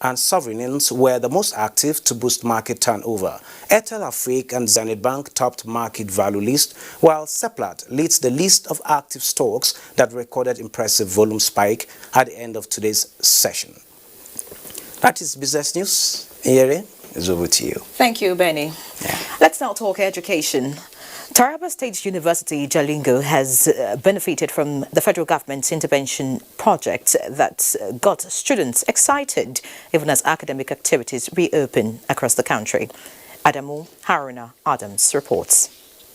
and sovereigns were the most active to boost market turnover. Airtel Afrique and Zenith Bank topped market value list, while Seplat leads the list of active stocks that recorded impressive volume spike at the end of today's session. That is business news. Iyere, it's over to you. Thank you, Benny. Yeah. Let's now talk education. Taraba State University, Jalingo, has benefited from the federal government's intervention project that got students excited, even as academic activities reopen across the country. Adamu Haruna Adams reports.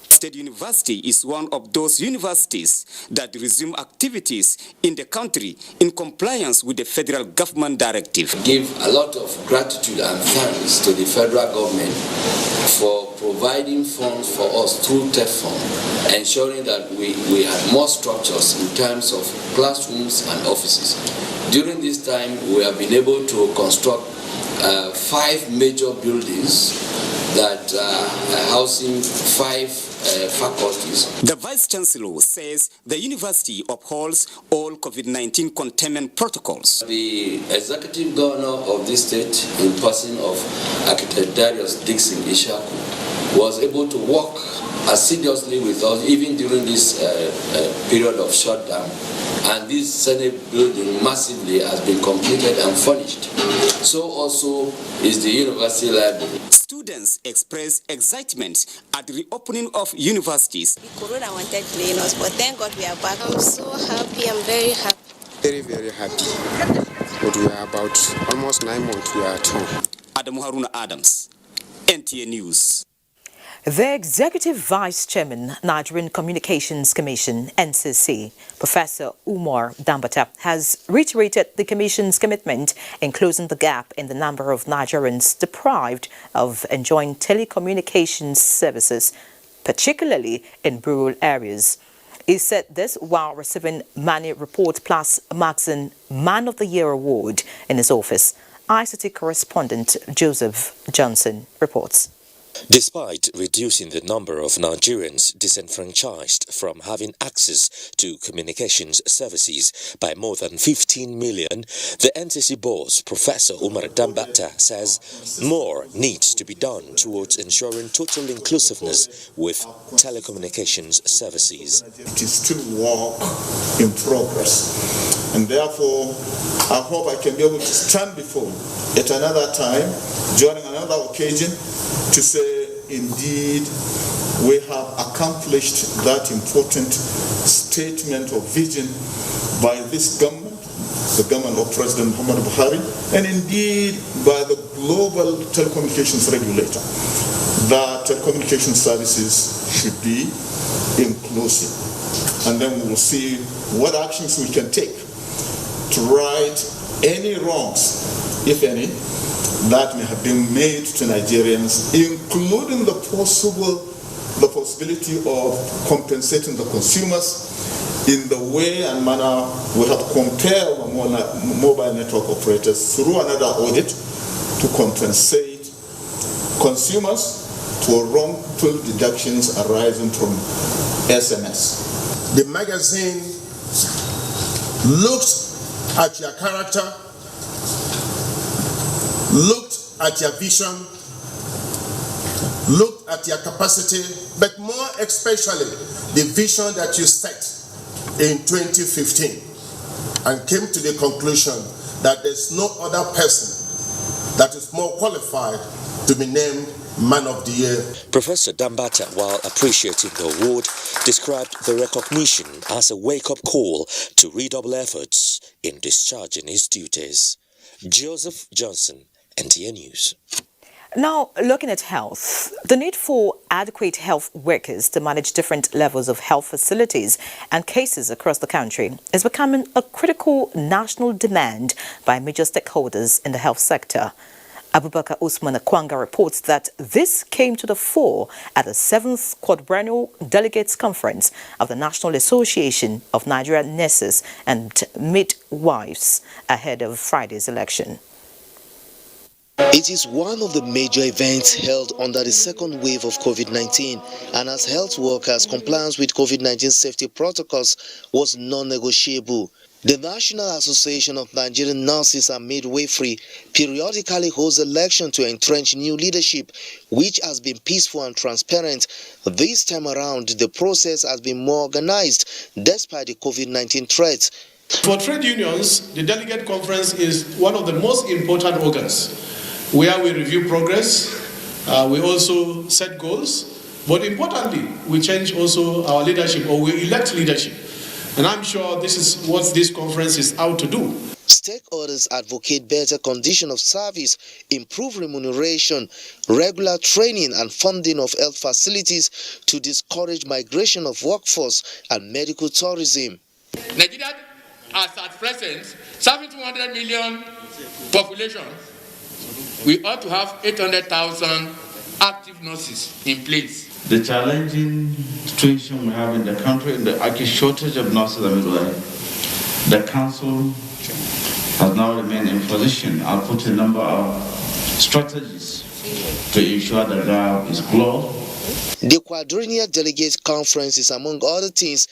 State University is one of those universities that resume activities in the country in compliance with the federal government directive. Give a lot of gratitude and thanks to the federal government for providing funds for us through TEFON, ensuring that we had more structures in terms of classrooms and offices. During this time, we have been able to construct 5 major buildings that are housing 5 faculties. The Vice Chancellor says the university upholds all COVID-19 containment protocols. The executive governor of this state, in person of Architect Darius Dixon Ishaku, was able to work assiduously with us even during this period of shutdown. And this Senate building massively has been completed and furnished. So also is the university library. Students express excitement at the reopening of universities. Corona wanted to play us, but thank God we are back. I'm so happy. I'm very happy. Very, very happy. But we are about almost 9 months we are at home. Adamu Haruna Adams, NTA News. The Executive Vice Chairman, Nigerian Communications Commission, NCC, Professor Umar Dambata, has reiterated the Commission's commitment in closing the gap in the number of Nigerians deprived of enjoying telecommunications services, particularly in rural areas. He said this while receiving Money Report Plus Magazine Man of the Year Award in his office. ICT correspondent Joseph Johnson reports. Despite reducing the number of Nigerians disenfranchised from having access to communications services by more than 15 million, the NCC boss, Professor Umar Dambata, says more needs to be done towards ensuring total inclusiveness with telecommunications services. It is still work in progress, and therefore I hope I can be able to stand before you at another time, during another occasion, to say, indeed, we have accomplished that important statement of vision by this government, the government of President Muhammad Buhari, and indeed by the global telecommunications regulator, that telecommunications services should be inclusive. And then we will see what actions we can take to right any wrongs, if any, that may have been made to Nigerians, including the possibility of compensating the consumers in the way and manner we have compelled mobile network operators through another audit to compensate consumers for wrongful deductions arising from SMS. The magazine looks at your character, looked at your vision, looked at your capacity, but more especially the vision that you set in 2015 and came to the conclusion that there's no other person that is more qualified to be named Man of the Year. Professor Dambata, while appreciating the award, described the recognition as a wake-up call to redouble efforts in discharging his duties. Joseph Johnson, NTA News. Now, looking at health, the need for adequate health workers to manage different levels of health facilities and cases across the country is becoming a critical national demand by major stakeholders in the health sector. Abubakar Usman Akwanga reports that this came to the fore at the 7th Quadrennial Delegates Conference of the National Association of Nigerian Nurses and Midwives ahead of Friday's election. It is one of the major events held under the second wave of COVID-19, and as health workers, compliance with COVID-19 safety protocols was non-negotiable. The National Association of Nigerian Nurses and Midwifery periodically holds elections to entrench new leadership, which has been peaceful and transparent. This time around, the process has been more organized despite the COVID-19 threat. For trade unions, the delegate conference is one of the most important organs where we review progress, we also set goals, but importantly, we change also our leadership, or we elect leadership. And I'm sure this is what this conference is out to do. Stakeholders advocate better condition of service, improved remuneration, regular training and funding of health facilities to discourage migration of workforce and medical tourism. Nigeria, as at present, 700 million population, we ought to have 800,000 active nurses in place. The challenging situation we have in the country, the acute shortage of nurses and midwives, the council has now remained in position. I'll put a number of strategies to ensure the gap is closed. The quadrennial delegate conference is, among other things,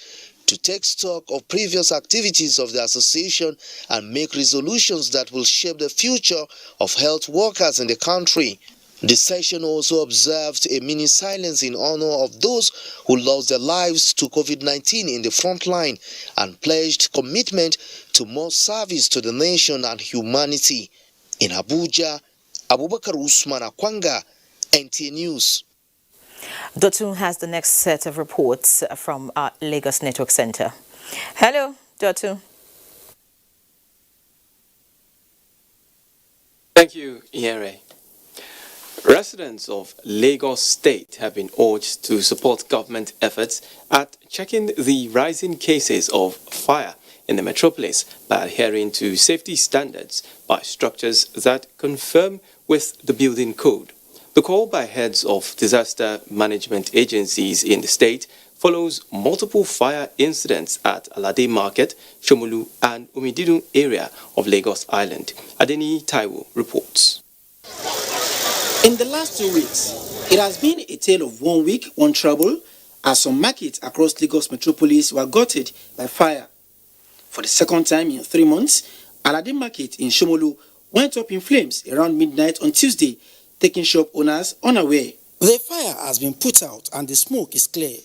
to take stock of previous activities of the association and make resolutions that will shape the future of health workers in the country. The session also observed a mini silence in honor of those who lost their lives to COVID-19 in the front line and pledged commitment to more service to the nation and humanity. In Abuja, Abubakar Usman Akwanga, NTA News. Dotun has the next set of reports from our Lagos Network Center. Hello, Dotun. Thank you, Iyere. Residents of Lagos State have been urged to support government efforts at checking the rising cases of fire in the metropolis by adhering to safety standards by structures that conform with the building code. The call by heads of disaster management agencies in the state follows multiple fire incidents at Alade Market, Shomolu and Umididun area of Lagos Island. Adeni Taiwo reports. In the last 2 weeks, it has been a tale of 1 week, one trouble, as some markets across Lagos metropolis were gutted by fire. For the second time in 3 months, Alade Market in Shomolu went up in flames around midnight on Tuesday, taking shop owners unaware. The fire has been put out and the smoke is clear.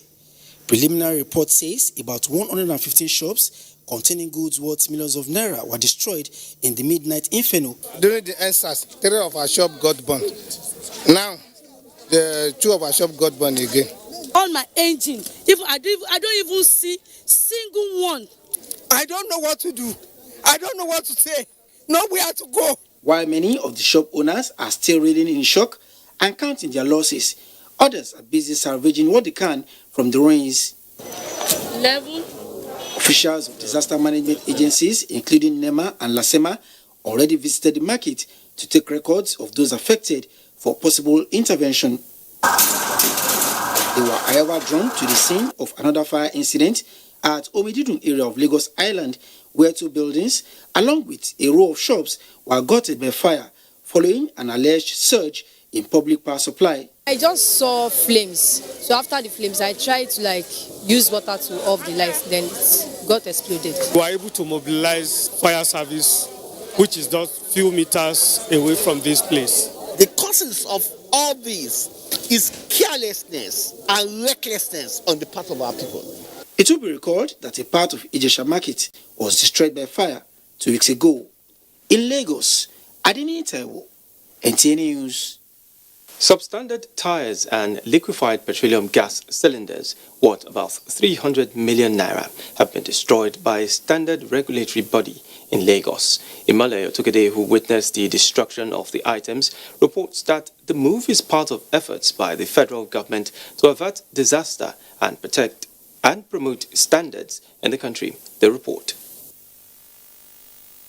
Preliminary report says about 115 shops containing goods worth millions of naira were destroyed in the midnight inferno. During the EndSARS, 3 of our shops got burned. Now, the 2 of our shops got burned again. On my engine, I don't even see single one. I don't know what to do. I don't know what to say. Nowhere to go. While many of the shop owners are still reeling in shock and counting their losses, others are busy salvaging what they can from the ruins. Officials of disaster management agencies, including NEMA and LASEMA, already visited the market to take records of those affected for possible intervention. They were, however, drawn to the scene of another fire incident at Omididun area of Lagos Island, where 2 buildings, along with a row of shops, were gutted by fire following an alleged surge in public power supply. I just saw flames. So after the flames, I tried to use water to off the lights. Then it got exploded. We were able to mobilize fire service, which is just few meters away from this place. The causes of all this is carelessness and recklessness on the part of our people. It will be recalled that a part of Ijesha Market was destroyed by fire 2 weeks ago. In Lagos, Adeni Taiwo, NTA News. Substandard tires and liquefied petroleum gas cylinders worth about 300 million naira have been destroyed by a standard regulatory body in Lagos. Imale Otokede, who witnessed the destruction of the items, reports that the move is part of efforts by the federal government to avert disaster and protect and promote standards in the country. The report.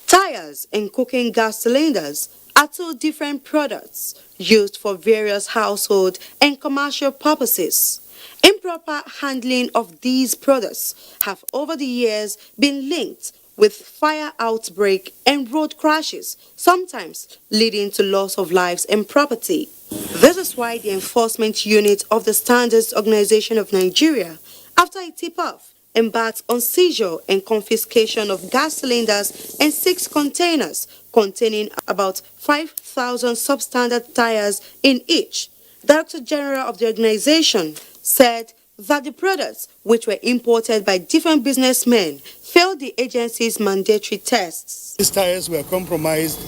Tires and cooking gas cylinders are 2 different products used for various household and commercial purposes. Improper handling of these products have over the years been linked with fire outbreak and road crashes, sometimes leading to loss of lives and property. This is why the enforcement unit of the Standards Organization of Nigeria, after a tip-off, embarked on seizure and confiscation of gas cylinders and 6 containers containing about 5,000 substandard tires in each. Director General of the organization said that the products, which were imported by different businessmen, failed the agency's mandatory tests. These tires were compromised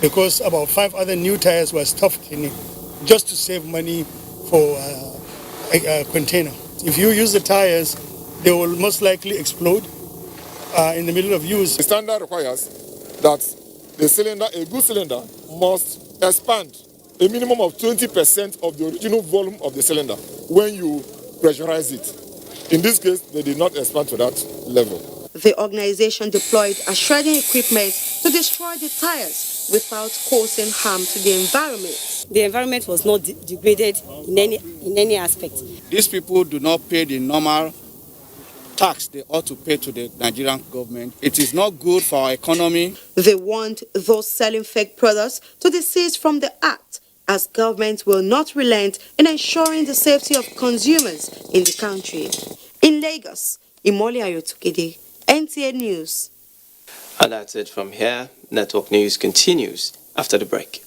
because about 5 other new tires were stuffed in it, just to save money for a container. If you use the tires, they will most likely explode in the middle of use. The standard requires that the cylinder, a good cylinder, must expand a minimum of 20% of the original volume of the cylinder when you pressurize it. In this case, they did not expand to that level. The organization deployed a shredding equipment to destroy the tires without causing harm to the environment. The environment was not degraded in any aspect. These people do not pay the normal tax they ought to pay to the Nigerian government. It is not good for our economy. They want those selling fake products to desist from the act, as government will not relent in ensuring the safety of consumers in the country. In Lagos, Imoli Ayotukede, NTA News. And that's it from here. Network News continues after the break.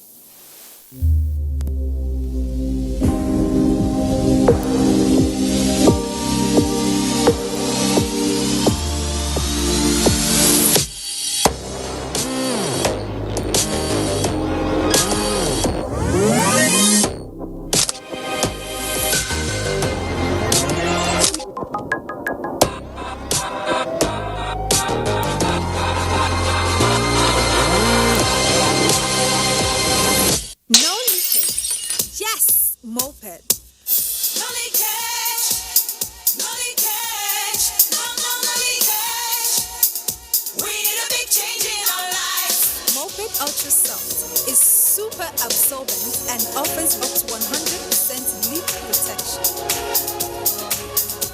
Ultra Soft is super absorbent and offers up to 100% leak protection.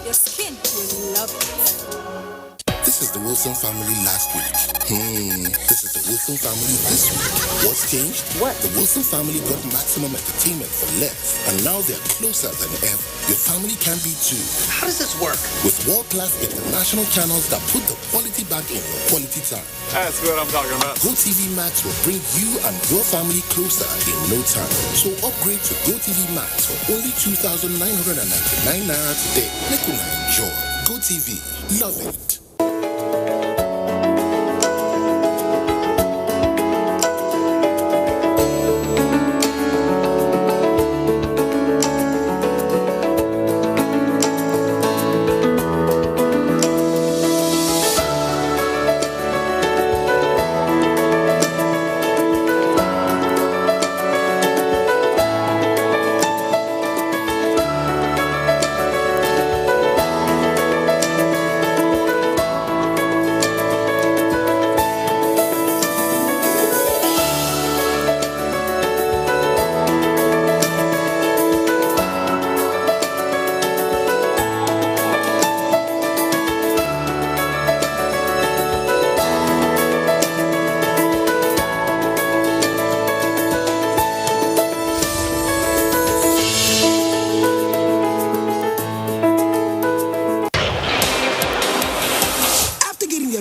Your skin will love it. This is the Wilson family last week. This is the Wilson family this week. What's changed? What? The Wilson family got maximum entertainment for less, and now they're closer than ever. Your family can be too. How does this work? With world-class international channels that put the quality back in your quality time. That's what I'm talking about. GoTV Max will bring you and your family closer in no time. So upgrade to GoTV Max for only 2,999 naira today. Make you enjoy. GoTV. Love it.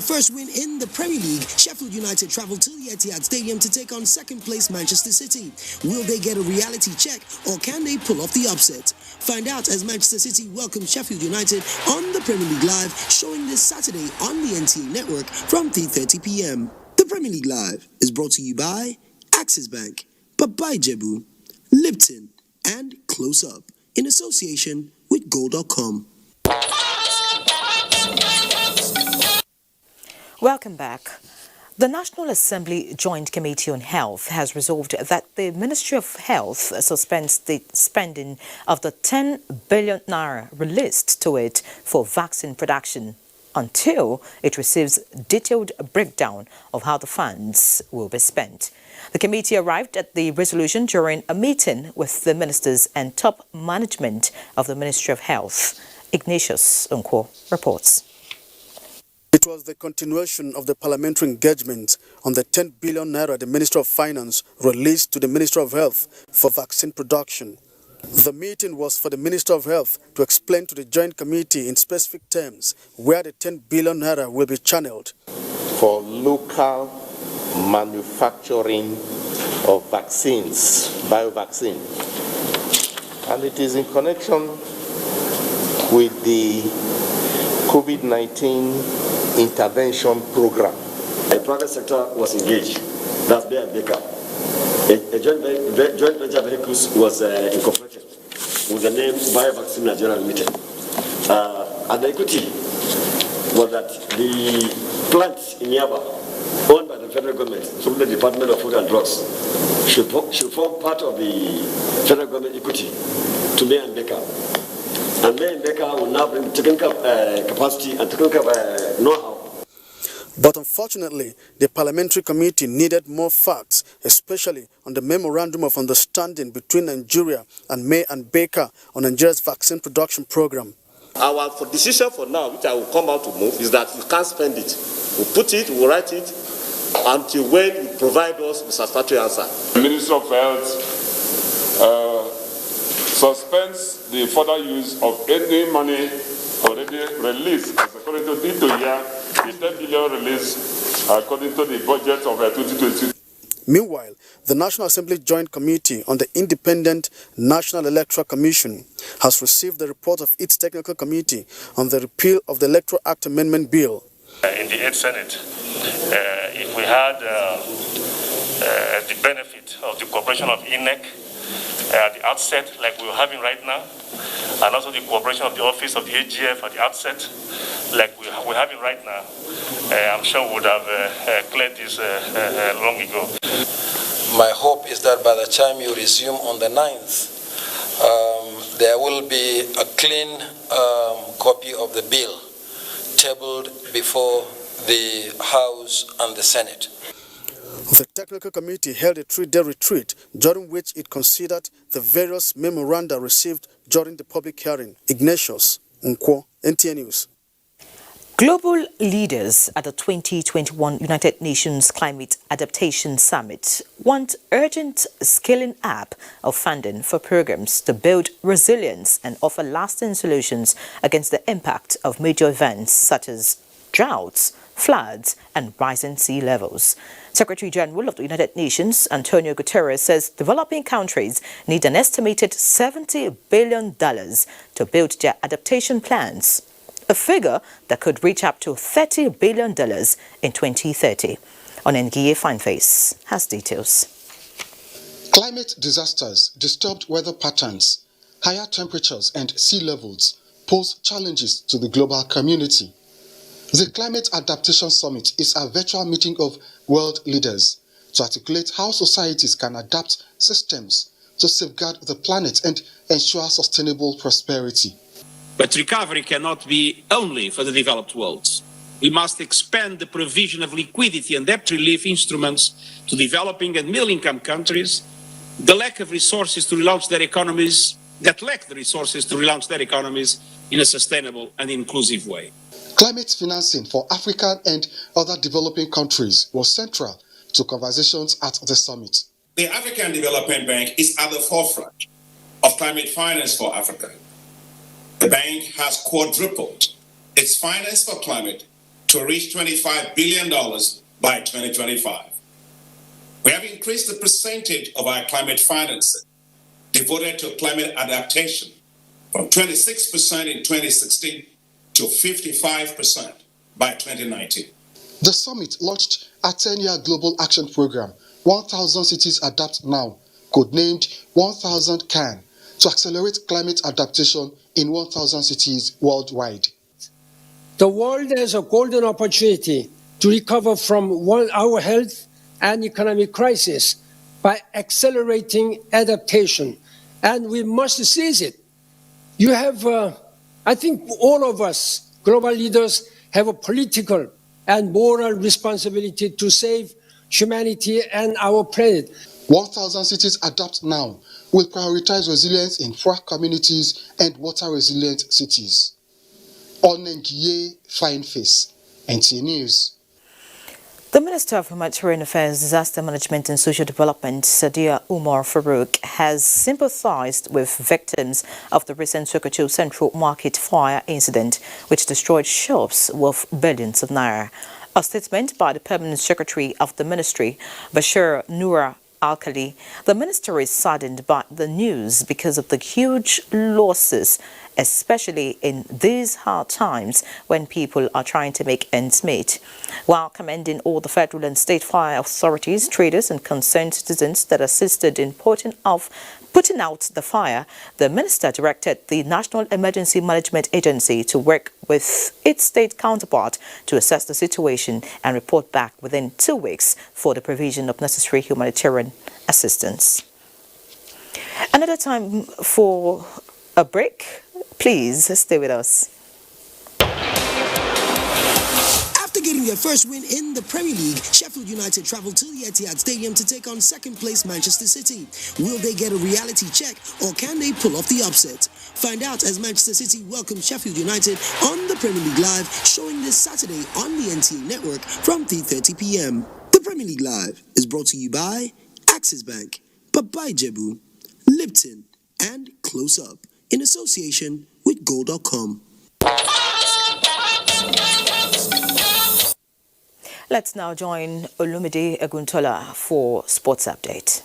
First win in the Premier League, Sheffield United travel to the Etihad Stadium to take on second place Manchester City. Will they get a reality check or can they pull off the upset? Find out as Manchester City welcome Sheffield United on the Premier League Live, showing this Saturday on the NTA network from 3:30 p.m. The Premier League Live is brought to you by Axis Bank, Babai Jebu, Lipton, and Close Up in association with Gold.com. Welcome back. The National Assembly Joint Committee on Health has resolved that the Ministry of Health suspends the spending of the 10 billion naira released to it for vaccine production until it receives detailed breakdown of how the funds will be spent. The committee arrived at the resolution during a meeting with the ministers and top management of the Ministry of Health. Ignatius Unko reports. It was the continuation of the parliamentary engagement on the 10 billion naira the Minister of Finance released to the Minister of Health for vaccine production. The meeting was for the Minister of Health to explain to the Joint Committee in specific terms where the 10 billion naira will be channeled. For local manufacturing of vaccines, biovaccine. And it is in connection with the COVID-19 intervention program. The private sector was engaged. That's Bayer and Baker. A joint venture vehicles was incorporated with the name Biovaccine Nigeria Limited. And the equity was that the plant in Yaba, owned by the federal government, through the Department of Food and Drugs, should form part of the federal government equity to Bayer and Baker. And Bayer and Baker will now bring technical capacity and technical know-how. But unfortunately, the parliamentary committee needed more facts, especially on the memorandum of understanding between Nigeria and May and Baker on Nigeria's vaccine production program. Our decision for now, which I will come out to move, is that we can't spend it. We'll put it, we'll write it, until when you provide us with a satisfactory answer. The Minister of Health suspends the further use of any money already released as according to the year, the 10 billion release according to the budget of 2020. Meanwhile, the National Assembly Joint Committee on the Independent National Electoral Commission has received the report of its technical committee on the repeal of the Electoral Act Amendment Bill. In the 8th Senate, if we had the benefit of the cooperation of INEC at the outset, like we're having right now, and also the cooperation of the Office of the AGF at the outset, like we're having right now, I'm sure we would have cleared this long ago. My hope is that by the time you resume on the 9th, there will be a clean copy of the bill tabled before the House and the Senate. The technical committee held a 3-day retreat during which it considered the various memoranda received during the public hearing. Ignatius Nkwo, NTN News. Global leaders at the 2021 United Nations Climate Adaptation Summit want urgent scaling up of funding for programs to build resilience and offer lasting solutions against the impact of major events such as droughts, floods, and rising sea levels. Secretary General of the United Nations, Antonio Guterres, says developing countries need an estimated $70 billion to build their adaptation plans, a figure that could reach up to $30 billion in 2030. Onengiye Fineface has details. Climate disasters, disturbed weather patterns, higher temperatures and sea levels pose challenges to the global community. The Climate Adaptation Summit is a virtual meeting of world leaders to articulate how societies can adapt systems to safeguard the planet and ensure sustainable prosperity. But recovery cannot be only for the developed world. We must expand the provision of liquidity and debt relief instruments to developing and middle-income countries. The lack of resources to relaunch their economies, that lack the resources to relaunch their economies in a sustainable and inclusive way. Climate financing for African and other developing countries was central to conversations at the summit. The African Development Bank is at the forefront of climate finance for Africa. The bank has quadrupled its finance for climate to reach $25 billion by 2025. We have increased the percentage of our climate financing devoted to climate adaptation from 26% in 2016 to 55% by 2019. The summit launched a 10-year global action program, 1,000 Cities Adapt Now, codenamed 1,000 CAN, to accelerate climate adaptation in 1,000 cities worldwide. The world has a golden opportunity to recover from our health and economic crisis by accelerating adaptation, and we must seize it. You have I think all of us, global leaders, have a political and moral responsibility to save humanity and our planet. 1,000 Cities Adapt Now will prioritize resilience in poor communities and water-resilient cities. Onengiye Fineface, NTN News. The Minister of Humanitarian Affairs, Disaster Management and Social Development, Sadia Umar Farouk, has sympathized with victims of the recent Sokoto Central Market fire incident, which destroyed shops worth billions of naira. A statement by the Permanent Secretary of the Ministry, Bashir Noura Alkali, the minister is saddened by the news because of the huge losses, especially in these hard times when people are trying to make ends meet. While commending all the federal and state fire authorities, traders and concerned citizens that assisted in putting out the fire, the minister directed the National Emergency Management Agency to work with its state counterpart to assess the situation and report back within 2 weeks for the provision of necessary humanitarian assistance. Another time for a break. Please stay with us. After getting their first win in the Premier League, Sheffield United travel to the Etihad Stadium to take on second-place Manchester City. Will they get a reality check or can they pull off the upset? Find out as Manchester City welcome Sheffield United on the Premier League Live, showing this Saturday on the NTA network from 3:30 p.m. The Premier League Live is brought to you by Axis Bank, Babai Jebu, Lipton, and Close Up, in association with Gold.com. Let's now join Olumide Eguntola for Sports Update.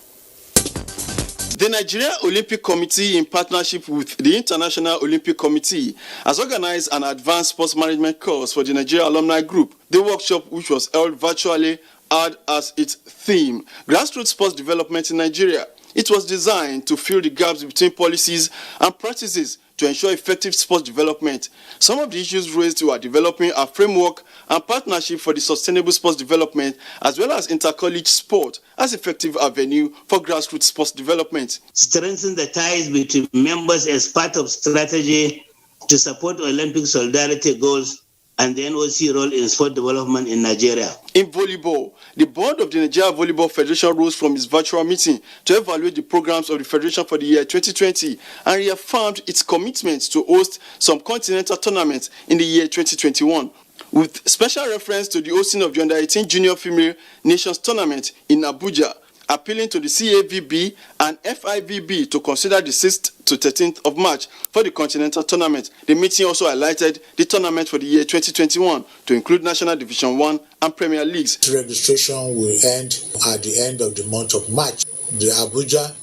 The Nigerian Olympic Committee, in partnership with the International Olympic Committee, has organized an advanced sports management course for the Nigeria Alumni Group. The workshop, which was held virtually, had as its theme grassroots sports development in Nigeria. It was designed to fill the gaps between policies and practices to ensure effective sports development. Some of the issues raised were developing a framework and partnership for the sustainable sports development, as well as intercollege sport as effective avenue for grassroots sports development. Strengthen the ties between members as part of strategy to support Olympic solidarity goals and the NOC role in sport development in Nigeria. In volleyball, the board of the Nigeria Volleyball Federation rose from its virtual meeting to evaluate the programs of the Federation for the year 2020 and reaffirmed its commitment to host some continental tournaments in the year 2021, with special reference to the hosting of the Under-18 Junior Female Nations Tournament in Abuja, appealing to the CAVB and FIVB to consider the 6th to 13th of March for the Continental Tournament. The meeting also highlighted the tournament for the year 2021 to include National Division 1 and Premier Leagues. Registration will end at the end of the month of March. The Abuja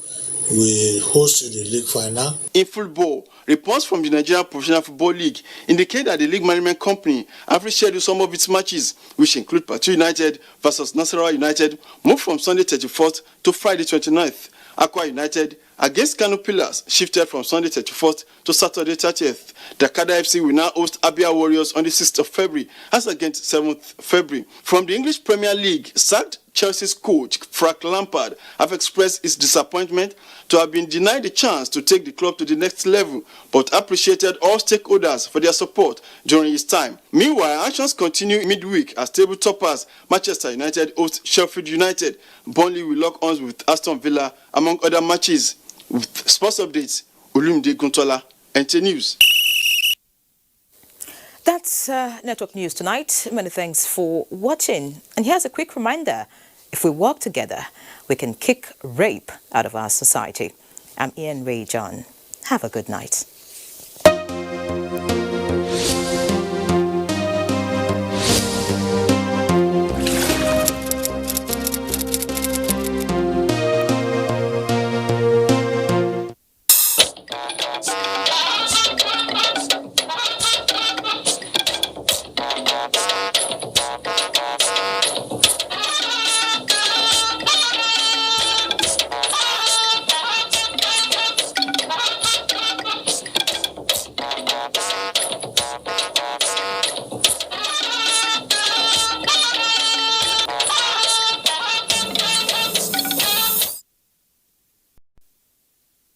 will host the league final. In football, reports from the Nigerian Professional Football League indicate that the league management company have rescheduled some of its matches, which include Plateau United versus Nasarawa United, moved from Sunday 31st to Friday 29th. Aqua United against Kano Pillars shifted from Sunday 31st to Saturday 30th. Dakada FC will now host Abia Warriors on the 6th of February as against 7th February. From the English Premier League, sacked Chelsea's coach Frank Lampard have expressed his disappointment to have been denied the chance to take the club to the next level, but appreciated all stakeholders for their support during his time. Meanwhile, actions continue midweek as table toppers Manchester United host Sheffield United. Burnley will lock arms with Aston Villa, among other matches. With sports updates, Olumide Eguntola, NT News. That's Network News tonight. Many thanks for watching. And here's a quick reminder. If we work together, we can kick rape out of our society. I'm Ian Ray John. Have a good night.